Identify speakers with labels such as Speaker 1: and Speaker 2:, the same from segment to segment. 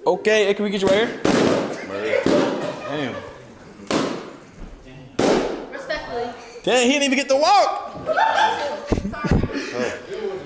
Speaker 1: Okay, hey, can we get you right here? Damn.
Speaker 2: Respectfully.
Speaker 1: Damn, he didn't even get to walk.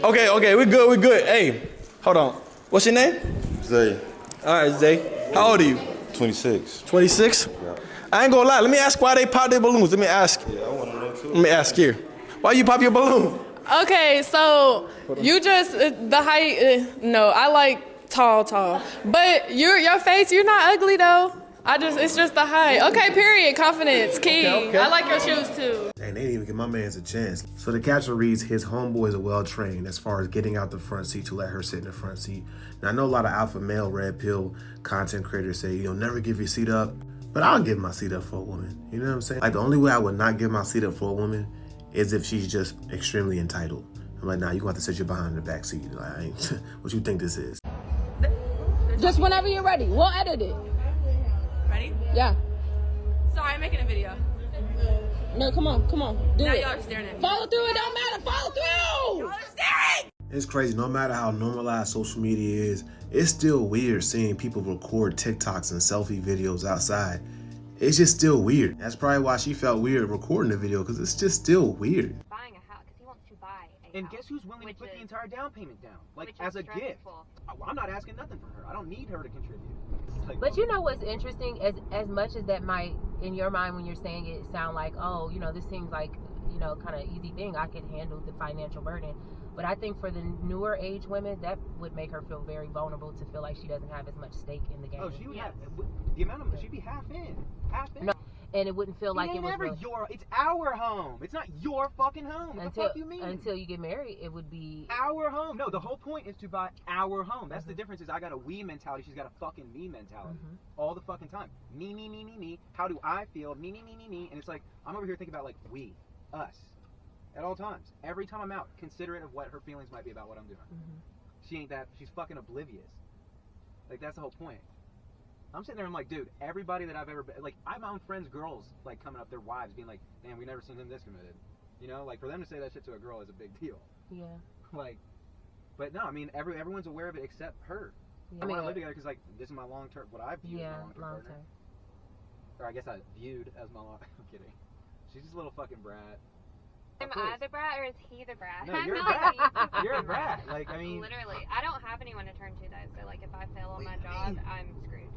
Speaker 1: Okay, we good. Hey, hold on. What's your name?
Speaker 3: Zay.
Speaker 1: All right, Zay. How old are you?
Speaker 3: 26.
Speaker 1: 26? Yeah. I ain't gonna lie. Let me ask why they pop their balloons. Let me ask.
Speaker 3: Yeah, I want to know too.
Speaker 1: Let me ask here. Why you pop your balloon?
Speaker 4: Okay, so you just the height. No, I like tall. But your face, you're not ugly though. It's just the height. Okay, period. Confidence, key.
Speaker 1: Okay.
Speaker 4: I like your shoes too.
Speaker 5: Dang, they didn't even give my man's a chance. So the caption reads, his homeboys are well trained as far as getting out the front seat to let her sit in the front seat. Now I know a lot of alpha male red pill content creators say, never give your seat up. But I'll give my seat up for a woman. You know what I'm saying? Like the only way I would not give my seat up for a woman is if she's just extremely entitled. I'm like, nah, you gonna have to sit your behind in the back seat. Like, I ain't, what you think this is?
Speaker 6: Just whenever you're ready. We'll edit it.
Speaker 4: Ready?
Speaker 6: Yeah.
Speaker 4: Sorry, I'm making a video.
Speaker 6: No, come on. Do
Speaker 4: Now
Speaker 6: it.
Speaker 4: y'all are staring at me.
Speaker 6: Follow through. It don't matter. Follow through.
Speaker 4: Y'all are staring.
Speaker 5: It's crazy. No matter how normalized social media is, it's still weird seeing people record TikToks and selfie videos outside. It's just still weird. That's probably why she felt weird recording the video, because it's just still weird.
Speaker 2: Buying a house, because he wants to buy a
Speaker 7: And
Speaker 2: house.
Speaker 7: guess who's willing to put the entire down payment down? Like,
Speaker 2: Which
Speaker 7: as
Speaker 2: is
Speaker 7: a gift.
Speaker 2: stressful.
Speaker 7: I'm not asking nothing from her. I don't need her to contribute. Like,
Speaker 8: But you know what's interesting? As much as that might, in your mind when you're saying it, sound like, oh, this seems like, kind of easy thing. I can handle the financial burden. But I think for the newer age women, that would make her feel very vulnerable to feel like she doesn't have as much stake in the game.
Speaker 7: oh, she would have the amount of she'd be half in.
Speaker 8: No, and it wouldn't feel like
Speaker 7: it
Speaker 8: it was
Speaker 7: never
Speaker 8: really,
Speaker 7: it's our home. It's not your fucking home. What the fuck you mean?
Speaker 8: until you get married, it would be
Speaker 7: Our home. No, the whole point is to buy our home. That's the difference. Is I got a we mentality. She's got a fucking me mentality. All the fucking time. Me. How do I feel? Me. And it's like, I'm over here thinking about like we, us, at all times. Every time I'm out, considerate of what her feelings might be about what I'm doing. She ain't that. She's fucking oblivious. Like, that's the whole point. I'm sitting there and I'm like, dude, everybody that I've ever been, like, I have my own friends' girls, like, coming up, their wives being like, man, we never seen him this committed. Like, for them to say that shit to a girl is a big deal.
Speaker 8: yeah.
Speaker 7: Like, but no, I mean, everyone's aware of it except her.
Speaker 8: Yeah.
Speaker 7: I want to live together because, like, this is my long-term, what I view as my long-term
Speaker 8: long
Speaker 7: partner.
Speaker 8: term.
Speaker 7: Or I guess I viewed as my I'm kidding. She's just a little fucking brat.
Speaker 2: Am I the brat or is he the brat?
Speaker 7: No,
Speaker 2: I
Speaker 7: you're a
Speaker 2: feel
Speaker 7: brat.
Speaker 2: like he's
Speaker 7: You're a
Speaker 2: the
Speaker 7: brat. Like, I mean.
Speaker 2: Literally. I don't have anyone to turn to, though. So, like, if I fail on my job, I'm screwed.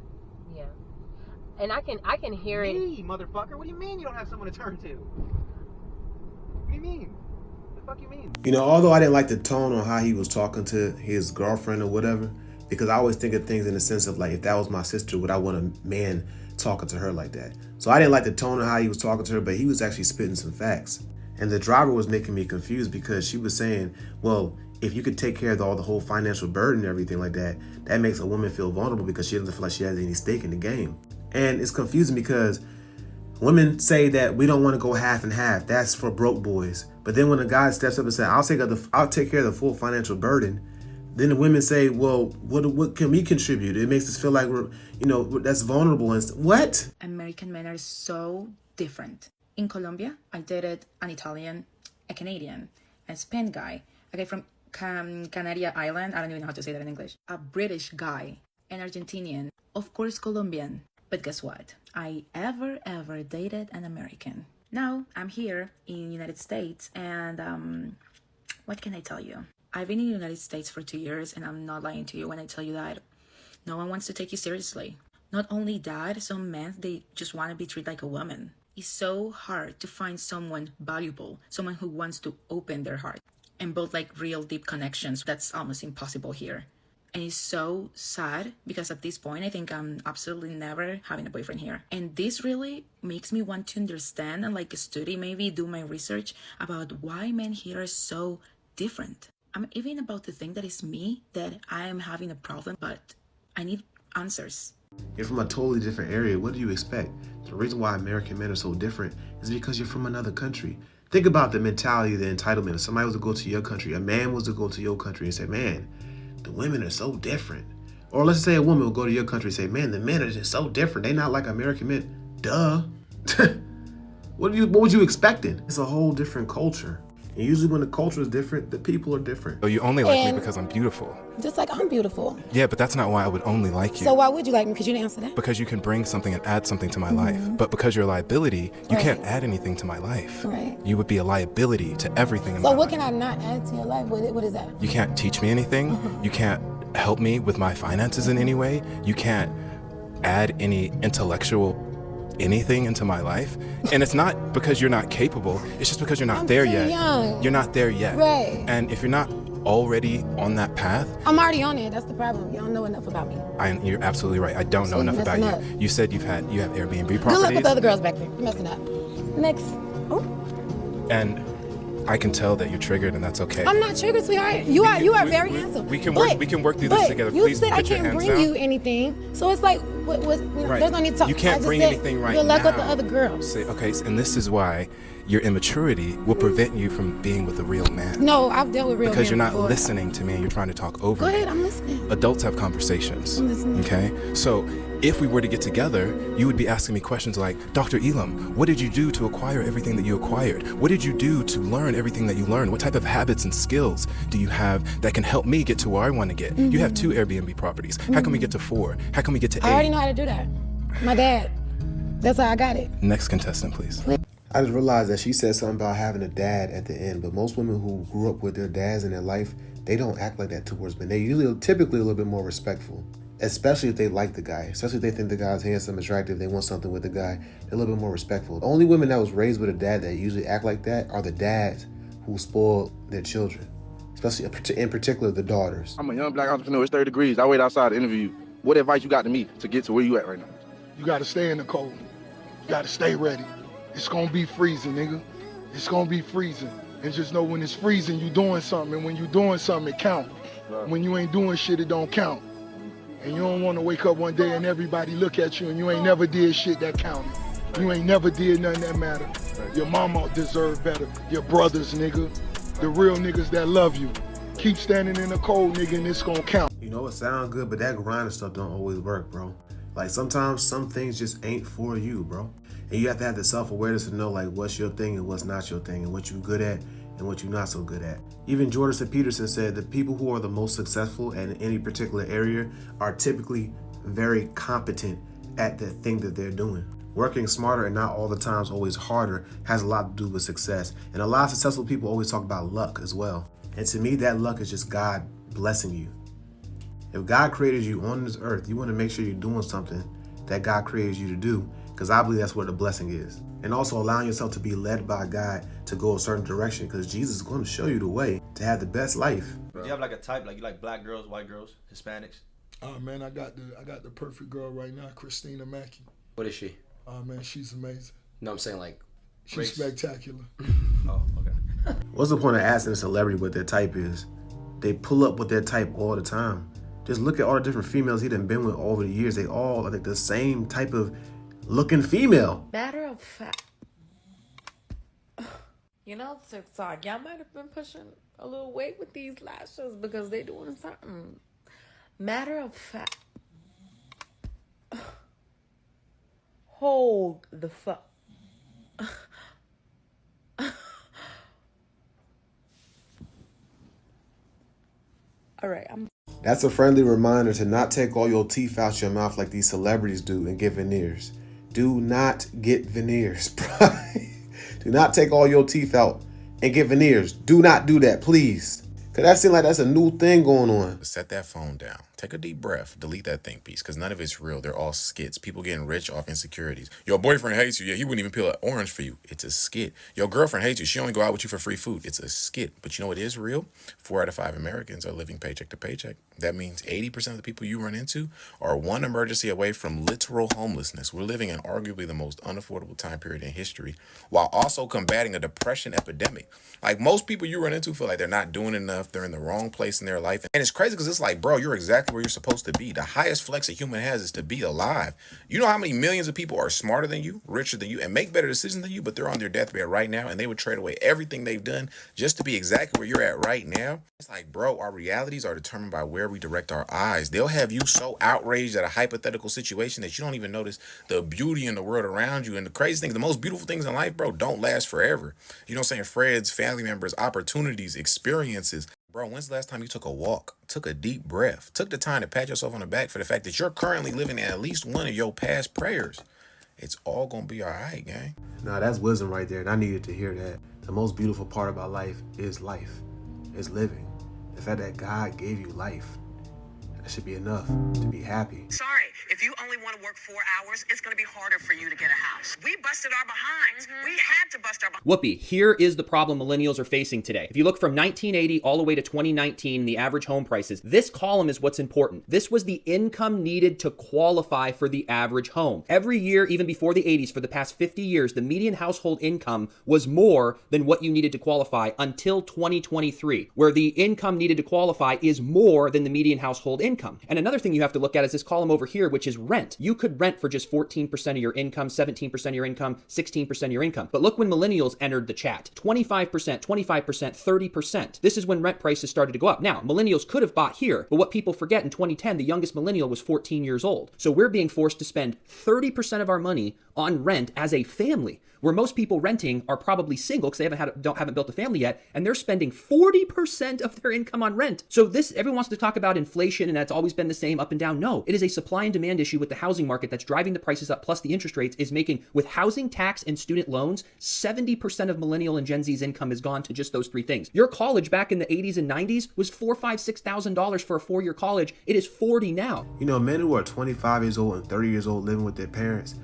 Speaker 8: Yeah. And I can hear it.
Speaker 7: Me, motherfucker. What do you mean you don't have someone to turn to? What do you mean? The fuck you mean?
Speaker 5: Although I didn't like the tone on how he was talking to his girlfriend or whatever, because I always think of things in the sense of like, if that was my sister, would I want a man talking to her like that? So I didn't like the tone of how he was talking to her, but he was actually spitting some facts. And the driver was making me confused because she was saying, well, if you could take care of all the whole financial burden and everything like that, that makes a woman feel vulnerable because she doesn't feel like she has any stake in the game. And it's confusing because women say that we don't want to go half and half. That's for broke boys. But then when a guy steps up and says, I'll take care of the full financial burden, then the women say, well, what can we contribute? It makes us feel like we're, that's vulnerable. And what?
Speaker 9: American men are so different. In Colombia, I dated an Italian, a Canadian, a Spain guy, a guy from Canary Island, I don't even know how to say that in English, a British guy, an Argentinian, of course Colombian. But guess what? I ever dated an American. Now I'm here in the United States and what can I tell you? I've been in the United States for 2 years and I'm not lying to you when I tell you that no one wants to take you seriously. Not only that, some men, they just want to be treated like a woman. It's so hard to find someone valuable, someone who wants to open their heart and build like real deep connections. That's almost impossible here. And it's so sad because at this point, I think I'm absolutely never having a boyfriend here. And this really makes me want to understand and like study, maybe do my research about why men here are so different. I'm even about to think that it's me, that I am having a problem, but I need answers.
Speaker 5: You're from a totally different area. What do you expect? The reason why American men are so different is because you're from another country. Think about the mentality, the entitlement. If somebody was to go to your country, a man was to go to your country and say, man, the women are so different. Or let's say a woman will go to your country and say, man, the men are just so different. They're not like American men. Duh. What were you expecting? It's a whole different culture. And usually when the culture is different, the people are different.
Speaker 10: So you only like me because I'm beautiful.
Speaker 6: Just like I'm beautiful.
Speaker 10: Yeah, but that's not why I would only like you.
Speaker 6: So why would you like me? Because you didn't answer that.
Speaker 10: Because you can bring something and add something to my life. But because you're a liability, you can't add anything to my life.
Speaker 6: Right.
Speaker 10: You would be a liability to everything in my
Speaker 6: So
Speaker 10: life.
Speaker 6: what can I not add to your life? What is that?
Speaker 10: You can't teach me anything. You can't help me with my finances in any way. You can't add any intellectual anything into my life. And it's not because you're not capable. It's just because you're not there yet.
Speaker 6: Young.
Speaker 10: You're not there yet.
Speaker 6: Right.
Speaker 10: And if you're not already on that path,
Speaker 6: I'm already on it. That's the problem. You don't know enough about me.
Speaker 10: you're absolutely right. I don't know enough about you.
Speaker 6: messing up.
Speaker 10: You said you have Airbnb properties.
Speaker 6: Good luck with the other girls back there. You're messing up. Next. Oh,
Speaker 10: And I can tell that you're triggered, and that's okay.
Speaker 6: I'm not triggered, sweetheart. You are very handsome.
Speaker 10: We can work through this together.
Speaker 6: You
Speaker 10: Please
Speaker 6: said I
Speaker 10: put your
Speaker 6: can't
Speaker 10: hands
Speaker 6: bring
Speaker 10: down.
Speaker 6: you anything, so it's like,
Speaker 10: Right.
Speaker 6: there's no need to talk.
Speaker 10: You
Speaker 6: I
Speaker 10: can't
Speaker 6: just
Speaker 10: bring
Speaker 6: said,
Speaker 10: anything right
Speaker 6: good luck
Speaker 10: now.
Speaker 6: with the other girls.
Speaker 10: Okay, and this is why your immaturity will prevent you from being with a real man.
Speaker 6: No, I've dealt with real
Speaker 10: Because
Speaker 6: men
Speaker 10: you're not
Speaker 6: before.
Speaker 10: listening to me and you're trying to talk over
Speaker 6: Go
Speaker 10: me.
Speaker 6: ahead, I'm listening.
Speaker 10: Adults have conversations.
Speaker 6: I'm listening.
Speaker 10: Okay? So if we were to get together, you would be asking me questions like, Dr. Elam, what did you do to acquire everything that you acquired? What did you do to learn everything that you learned? What type of habits and skills do you have that can help me get to where I want to get? You have 2 Airbnb properties. How can we get to 4? How can we get to 8?
Speaker 6: I already know how to do that. My dad. That's how I got it.
Speaker 10: Next contestant, please.
Speaker 5: I just realized that she said something about having a dad at the end, but most women who grew up with their dads in their life, they don't act like that towards men. They usually typically a little bit more respectful, especially if they like the guy, especially if they think the guy's handsome, attractive, they want something with the guy, they're a little bit more respectful. The only women that was raised with a dad that usually act like that are the dads who spoil their children, especially in particular the daughters.
Speaker 11: I'm a young black entrepreneur. It's 30 degrees. I wait outside to interview you. What advice you got to me to get to where you at right now?
Speaker 12: You gotta stay in the cold. You gotta stay ready. It's gonna be freezing, nigga. It's gonna be freezing. And just know when it's freezing, you doing something. And when you doing something, it count. When you ain't doing shit, it don't count. And you don't wanna wake up one day and everybody look at you and you ain't never did shit that counted. You ain't never did nothing that mattered. Your mama deserve better. Your brothers, nigga. The real niggas that love you. Keep standing in the cold, nigga, and it's gonna count.
Speaker 5: You know, it sounds good, but that grind and stuff don't always work, bro. Like sometimes some things just ain't for you, bro. And you have to have the self-awareness to know like what's your thing and what's not your thing and what you're good at and what you're not so good at. Even Jordan C. Peterson said the people who are the most successful in any particular area are typically very competent at the thing that they're doing. Working smarter and not all the times always harder has a lot to do with success. And a lot of successful people always talk about luck as well. And to me, that luck is just God blessing you. If God created you on this earth, you want to make sure you're doing something that God created you to do, because I believe that's where the blessing is. And also allowing yourself to be led by God to go a certain direction, because Jesus is going to show you the way to have the best life.
Speaker 3: Do you have like a type, like you like black girls, white girls, Hispanics?
Speaker 12: Oh man, I got the perfect girl right now, Christina Mackey.
Speaker 13: What is she?
Speaker 12: Oh man, she's amazing.
Speaker 13: No, I'm saying like
Speaker 12: She's
Speaker 13: race.
Speaker 12: spectacular.
Speaker 3: Oh, okay.
Speaker 5: What's the point of asking a celebrity what their type is? They pull up with their type all the time. Just look at all the different females he done been with over the years. They all are like the same type of looking female.
Speaker 14: Matter of fact, you know, TikTok, y'all might have been pushing a little weight with these lashes because they doing something. Matter of fact, hold the fuck. All right,
Speaker 5: That's a friendly reminder to not take all your teeth out your mouth like these celebrities do and get veneers. Do not get veneers, bro. Do not take all your teeth out and get veneers. Do not do that, please. Because that seems like that's a new thing going on.
Speaker 15: Set that phone down. Take a deep breath. Delete that think piece, because none of it's real. They're all skits. People getting rich off insecurities. Your boyfriend hates you. Yeah, he wouldn't even peel an orange for you. It's a skit. Your girlfriend hates you. She only go out with you for free food. It's a skit. But you know what is real? 4 out of 5 Americans are living paycheck to paycheck. That means 80% of the people you run into are one emergency away from literal homelessness. We're living in arguably the most unaffordable time period in history, while also combating a depression epidemic. Like, most people you run into feel like they're not doing enough. They're in the wrong place in their life. And it's crazy because it's like, bro, you're exactly where you're supposed to be. The highest flex a human has is to be alive. You know how many millions of people are smarter than you, richer than you, and make better decisions than you, but they're on their deathbed right now, and they would trade away everything they've done just to be exactly where you're at right now? It's like, bro, our realities are determined by where we direct our eyes. They'll have you so outraged at a hypothetical situation that you don't even notice the beauty in the world around you. And the crazy things, the most beautiful things in life, bro, don't last forever. You know what I'm saying? Friends, family members, opportunities, experiences. Bro, when's the last time you took a walk, took a deep breath, took the time to pat yourself on the back for the fact that you're currently living in at least one of your past prayers? It's all gonna be all right, gang.
Speaker 5: Nah, that's wisdom right there, and I needed to hear that. The most beautiful part about life, is living. The fact that God gave you life, that should be enough to be happy.
Speaker 13: Sorry, if you only want to work 4 hours, it's going to be harder for you to get a house. We busted our behinds. We had to bust our behinds.
Speaker 16: Whoopi, here is the problem millennials are facing today. If you look from 1980 all the way to 2019, the average home prices, this column is what's important. This was the income needed to qualify for the average home. Every year, even before the 80s, for the past 50 years, the median household income was more than what you needed to qualify until 2023, where the income needed to qualify is more than the median household income. And another thing you have to look at is this column over here, which is rent. You could rent for just 14% of your income, 17% of your income, 16% of your income. But look when millennials entered the chat, 25%, 25%, 30%. This is when rent prices started to go up. Now, millennials could have bought here, but what people forget, in 2010, the youngest millennial was 14 years old. So we're being forced to spend 30% of our money on rent as a family, where most people renting are probably single because they haven't built a family yet, and they're spending 40% of their income on rent. So this, everyone wants to talk about inflation and that's always been the same up and down. No, it is a supply and demand issue with the housing market that's driving the prices up, plus the interest rates is making, with housing tax and student loans, 70% of millennial and Gen Z's income has gone to just those three things. Your college back in the 80s and 90s was $4,000, $5,000, $6,000 for a 4-year college. It is $40,000 now.
Speaker 5: You know, men who are 25 years old and 30 years old living with their parents,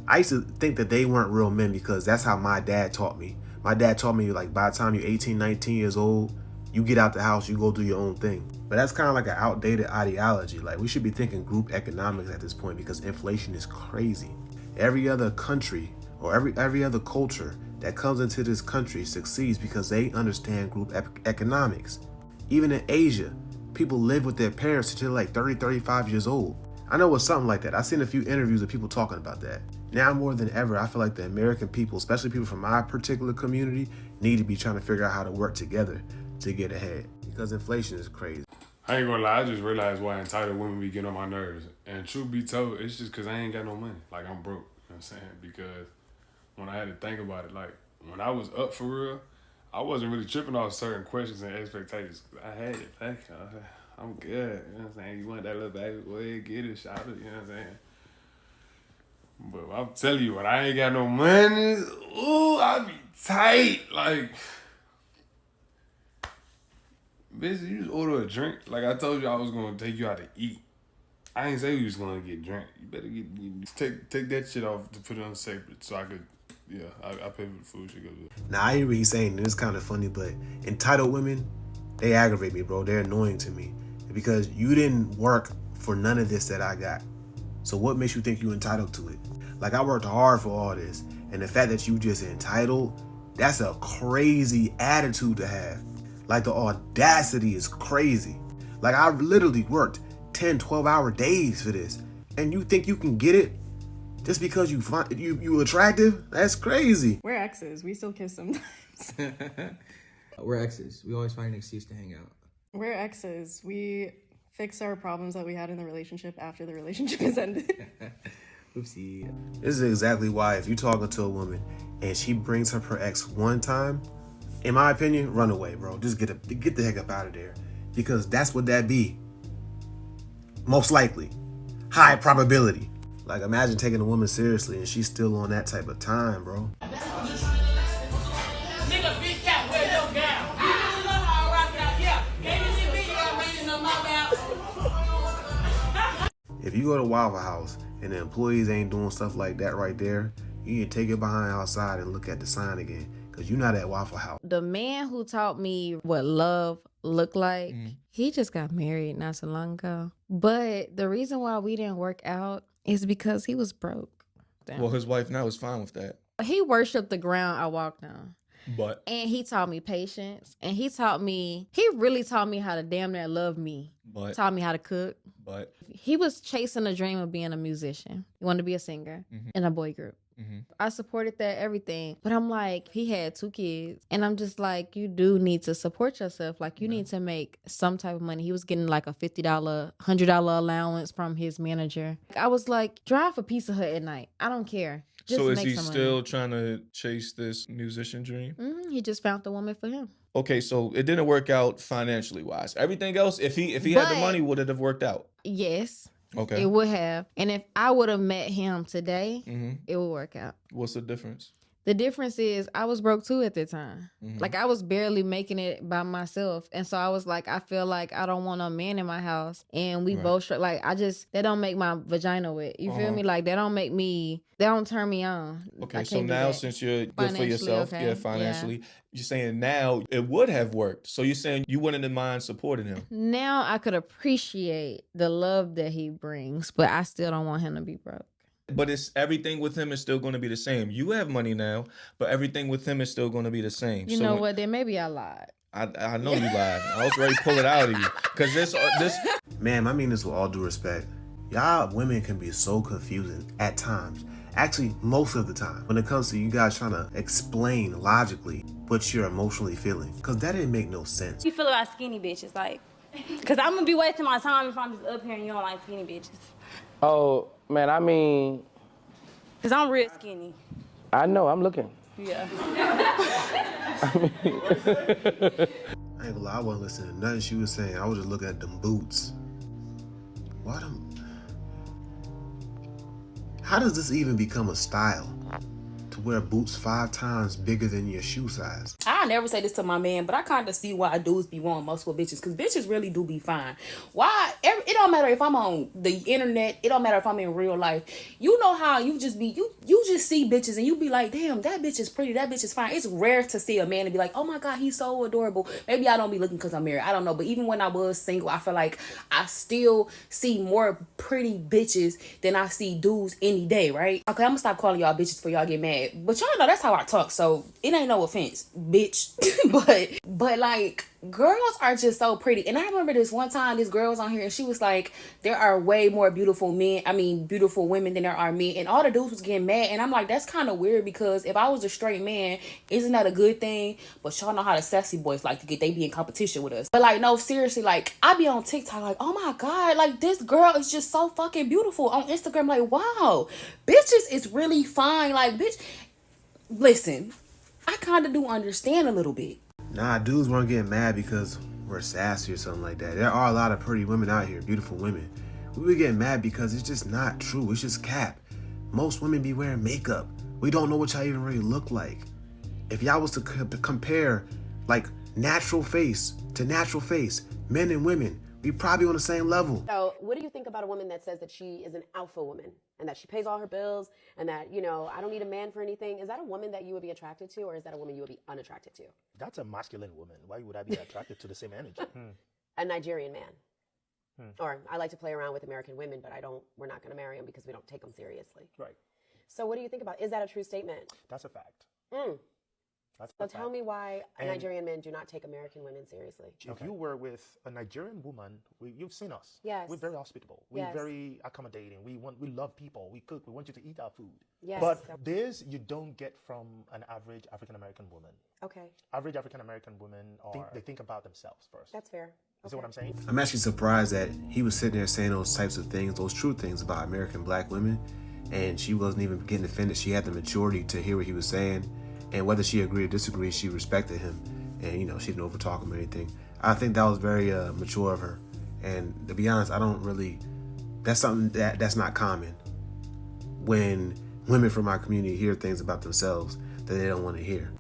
Speaker 5: I used to think that they weren't real men because that's how my dad taught me. My dad taught me, like, by the time you're 18, 19 years old, you get out the house, you go do your own thing. But that's kind of like an outdated ideology. Like, we should be thinking group economics at this point because inflation is crazy. Every other country or every other culture that comes into this country succeeds because they understand group economics. Even in Asia, people live with their parents until like 30, 35 years old. I know it's something like that. I've seen a few interviews of people talking about that. Now more than ever, I feel like the American people, especially people from my particular community, need to be trying to figure out how to work together to get ahead because inflation is crazy.
Speaker 17: I ain't gonna lie, I just realized why entitled women be getting on my nerves. And truth be told, it's just because I ain't got no money. Like, I'm broke, you know what I'm saying? Because when I had to think about it, like, when I was up for real, I wasn't really tripping off certain questions and expectations. I had it, thank you. I'm good, you know what I'm saying? You want that little baby, go ahead, get it, shout it, you know what I'm saying? But I'm telling you, when I ain't got no money, ooh, I be tight. Like, bitch, you just order a drink. Like I told you, I was gonna take you out to eat. I ain't say you was gonna get drunk. You better take that shit off to put it on separate so I could, yeah, I pay for the food. She goes.
Speaker 5: Now I hear what he's saying, and it's kind of funny, but entitled women, they aggravate me, bro. They're annoying to me because you didn't work for none of this that I got. So what makes you think you entitled to it? Like, I worked hard for all this, and the fact that you just entitled, that's a crazy attitude to have. Like, the audacity is crazy. Like, I literally worked 10, 12-hour days for this, and you think you can get it just because you attractive? That's crazy.
Speaker 18: We're exes. We still kiss sometimes.
Speaker 19: We're exes. We always find an excuse to hang out.
Speaker 18: We're exes. We fix our problems that we had in the relationship after the relationship has ended.
Speaker 19: Oopsie.
Speaker 5: This is exactly why if you're talking to a woman and she brings up her ex one time, in my opinion, run away, bro. Just get the heck up out of there. Because that's what that be. Most likely. High probability. Like, imagine taking a woman seriously and she's still on that type of time, bro. If you go to Waffle House and the employees ain't doing stuff like that right there, you need to take it behind outside and look at the sign again, because you're not at Waffle House.
Speaker 8: The man who taught me what love looked like, he just got married not so long ago. But the reason why we didn't work out is because he was broke. Damn.
Speaker 3: Well, his wife now is fine with that.
Speaker 8: He worshiped the ground I walked on.
Speaker 3: But
Speaker 8: and he taught me patience, and he really taught me how to damn near love me.
Speaker 20: But
Speaker 21: taught me how to cook.
Speaker 20: But
Speaker 21: He was chasing a dream of being a musician. He wanted to be a singer in a boy group. I supported that, everything. But I'm like, he had 2 kids. And I'm just like, you do need to support yourself. Like, you need to make some type of money. He was getting like a $50, $100 allowance from his manager. I was like, drive for Pizza Hut at night. I don't care. Just
Speaker 20: so is
Speaker 21: make
Speaker 20: he
Speaker 21: some
Speaker 20: still
Speaker 21: money.
Speaker 20: trying to chase this musician dream?
Speaker 21: He just found the woman for him.
Speaker 20: Okay, so it didn't work out financially wise. Everything else, if he had the
Speaker 21: But-
Speaker 20: money, would it have worked out?
Speaker 21: Yes.
Speaker 20: Okay.
Speaker 21: It would have. And if I would have met him today, it would work out.
Speaker 20: What's the difference?
Speaker 21: The difference is I was broke too at the time. Like I was barely making it by myself. And so I was like, I feel like I don't want a man in my house. And we both, like, that don't make my vagina wet. You feel me? Like that don't turn me on.
Speaker 20: Okay,
Speaker 21: I
Speaker 20: so
Speaker 21: can't do
Speaker 20: now
Speaker 21: that.
Speaker 20: since you're good for
Speaker 21: Financially,
Speaker 20: yourself,
Speaker 21: okay,
Speaker 20: financially, you're saying now it would have worked. So you're saying you wouldn't mind supporting him.
Speaker 21: Now I could appreciate the love that he brings, but I still don't want him to be broke.
Speaker 20: But it's everything with him is still going to be the same. You have money now, but everything with him is still going to be the same.
Speaker 21: You
Speaker 20: So
Speaker 21: know
Speaker 20: when-
Speaker 21: what? Then maybe I lied.
Speaker 20: I know you lied. I was ready to pull it out of you because this.
Speaker 5: Man, I mean this with all due respect. Y'all women can be so confusing at times. Actually, most of the time. When it comes to you guys trying to explain logically what you're emotionally feeling. Because that didn't make no sense.
Speaker 22: You feel about skinny bitches, like, because I'm going to be wasting my time if I'm just up here and you don't like skinny bitches.
Speaker 23: Oh, man, I mean...
Speaker 22: Because I'm real skinny.
Speaker 23: I know, I'm looking.
Speaker 22: Yeah.
Speaker 5: I ain't gonna lie, I wasn't listening to nothing she was saying. I was just looking at them boots. Why them? How does this even become a style? To wear boots 5 times bigger than your shoe size?
Speaker 6: I never say this to my man, but I kind of see why dudes be wanting multiple bitches, because bitches really do be fine. Why? It don't matter if I'm on the internet. It don't matter if I'm in real life. You know how you just be, you just see bitches and you be like, damn, that bitch is pretty. That bitch is fine. It's rare to see a man and be like, oh my God, he's so adorable. Maybe I don't be looking because I'm married. I don't know. But even when I was single, I feel like I still see more pretty bitches than I see dudes any day, right? Okay, I'm gonna stop calling y'all bitches before y'all get mad. But y'all know that's how I talk, so it ain't no offense, bitch. but like, girls are just so pretty. And I remember this one time, this girl was on here and she was like, there are way more beautiful women than there are men. And all the dudes was getting mad. And I'm like, that's kind of weird, because if I was a straight man, isn't that a good thing? But y'all know how the sassy boys like to get, they be in competition with us. But like, no, seriously, like, I be on TikTok like, oh my God, like, this girl is just so fucking beautiful. On Instagram, like, wow, bitches is really fine. Like, bitch, listen, I kind of do understand a little bit.
Speaker 5: Nah, dudes weren't getting mad because we're sassy or something like that. There are a lot of pretty women out here, beautiful women. We were getting mad because it's just not true. It's just cap. Most women be wearing makeup. We don't know what y'all even really look like. If y'all was to compare like natural face to natural face, men and women, we probably on the same level.
Speaker 24: So what do you think about a woman that says that she is an alpha woman and that she pays all her bills and that, you know, I don't need a man for anything? Is that a woman that you would be attracted to, or is that a woman you would be unattracted to?
Speaker 25: That's a masculine woman. Why would I be attracted to the same energy?
Speaker 24: A Nigerian man. Or I like to play around with American women, but we're not going to marry them because we don't take them seriously.
Speaker 25: Right.
Speaker 24: So what do you think about, is that a true statement?
Speaker 25: That's a fact.
Speaker 24: So tell me why Nigerian men do not take American women seriously.
Speaker 25: If you were with a Nigerian woman, you've seen us.
Speaker 24: Yes.
Speaker 25: We're very hospitable. We're
Speaker 24: Yes.
Speaker 25: very accommodating. We love people. We cook. We want you to eat our food.
Speaker 24: Yes.
Speaker 25: But this you don't get from an average African American woman.
Speaker 24: Okay.
Speaker 25: Average African American women they think about themselves first.
Speaker 24: That's fair.
Speaker 25: You see what I'm saying?
Speaker 5: I'm actually surprised that he was sitting there saying those types of things, those true things about American black women, and she wasn't even getting offended. She had the maturity to hear what he was saying, and whether she agreed or disagreed, she respected him, and she didn't overtalk him or anything. I think that was very mature of her, and to be honest, that's something that's not common when women from our community hear things about themselves that they don't want to hear.